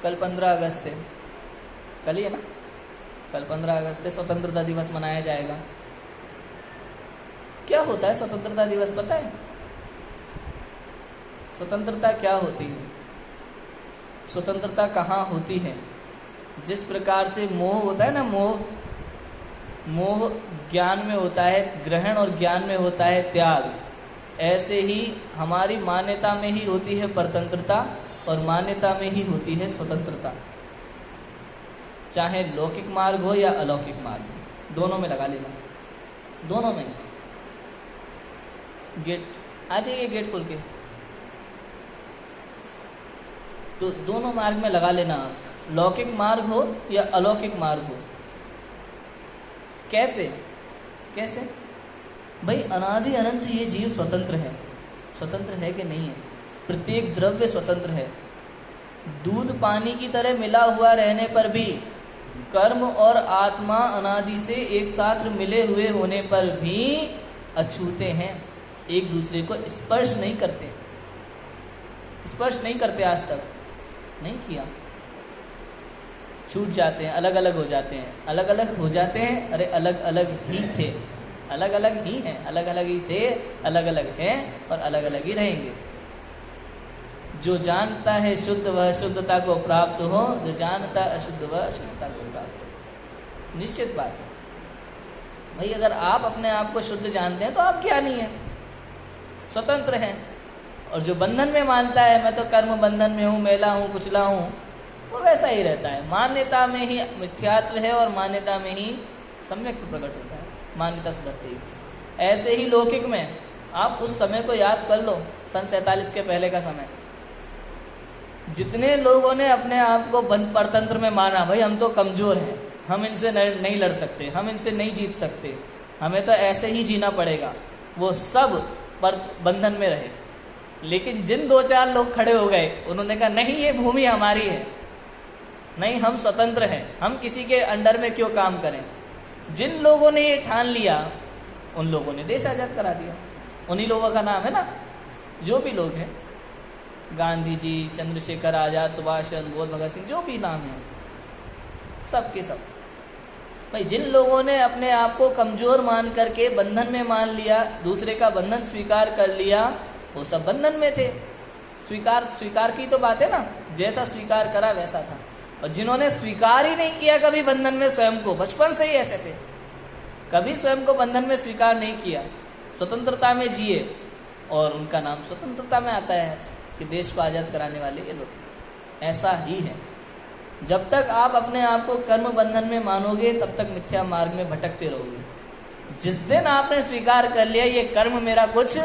कल 15 अगस्त है, कल ही है ना, कल 15 अगस्त है, स्वतंत्रता दिवस मनाया जाएगा। क्या होता है स्वतंत्रता दिवस पता है? स्वतंत्रता क्या होती है, स्वतंत्रता कहाँ होती है? जिस प्रकार से मोह होता है ना, मोह ज्ञान में होता है ग्रहण और ज्ञान में होता है त्याग, ऐसे ही हमारी मान्यता में ही होती है परतंत्रता और मान्यता में ही होती है स्वतंत्रता। चाहे लौकिक मार्ग हो या अलौकिक मार्ग हो, दोनों में लगा लेना, दोनों में। गेट आ जाइए, गेट खोल के, तो दोनों मार्ग में लगा लेना, लौकिक मार्ग हो या अलौकिक मार्ग हो। कैसे कैसे भाई, अनादि अनंत ये जीव स्वतंत्र है, स्वतंत्र है कि नहीं है? प्रत्येक द्रव्य स्वतंत्र है। दूध पानी की तरह मिला हुआ रहने पर भी, कर्म और आत्मा अनादि से एक साथ मिले हुए होने पर भी अछूते हैं, एक दूसरे को स्पर्श नहीं करते, स्पर्श नहीं करते, आज तक नहीं किया, छूट जाते हैं, अलग अलग हो जाते हैं, अलग अलग हो जाते हैं, अरे अलग अलग ही थे, अलग अलग ही हैं, अलग अलग ही थे, अलग अलग हैं और अलग अलग ही रहेंगे। जो जानता है शुद्ध वह शुद्धता को प्राप्त हो, जो जानता अशुद्ध वह अशुद्धता को प्राप्त हो। निश्चित बात है भाई, अगर आप अपने आप को शुद्ध जानते हैं तो आप ज्ञानी हैं, स्वतंत्र हैं। और जो बंधन में मानता है मैं तो कर्म बंधन में हूँ, मेला हूँ, कुचला हूँ, वो वैसा ही रहता है। मान्यता में ही मिथ्यात्व है और मान्यता में ही सम्यक्त्व प्रकट होता है, मान्यता सुधरती है। ऐसे ही लौकिक में आप उस समय को याद कर लो, सन 47 के पहले का समय, जितने लोगों ने अपने आप को परतंत्र में माना, भाई हम तो कमज़ोर हैं, हम इनसे नहीं लड़ सकते, हम इनसे नहीं जीत सकते, हमें तो ऐसे ही जीना पड़ेगा, वो सब पर बंधन में रहे। लेकिन जिन 2-4 लोग खड़े हो गए, उन्होंने कहा नहीं ये भूमि हमारी है, नहीं हम स्वतंत्र हैं, हम किसी के अंडर में क्यों काम करें। जिन लोगों ने ये ठान लिया, उन लोगों ने देश आज़ाद करा दिया। उन्हीं लोगों का नाम है ना, जो भी लोग हैं, गांधी जी, चंद्रशेखर आज़ाद, सुभाष चंद्र बोस, भगत सिंह, जो भी नाम है, सब के सब। भाई जिन लोगों ने अपने आप को कमज़ोर मान करके बंधन में मान लिया, दूसरे का बंधन स्वीकार कर लिया, वो सब बंधन में थे। स्वीकार की तो बात है ना, जैसा स्वीकार करा वैसा था। और जिन्होंने स्वीकार ही नहीं किया कभी बंधन में स्वयं को, बचपन से ही ऐसे थे, कभी स्वयं को बंधन में स्वीकार नहीं किया, स्वतंत्रता में जिए, और उनका नाम स्वतंत्रता में आता है कि देश को आज़ाद कराने वाले ये लोग। ऐसा ही है, जब तक आप अपने आप को कर्म बंधन में मानोगे तब तक मिथ्या मार्ग में भटकते रहोगे। जिस दिन आपने स्वीकार कर लिया ये कर्म मेरा कुछ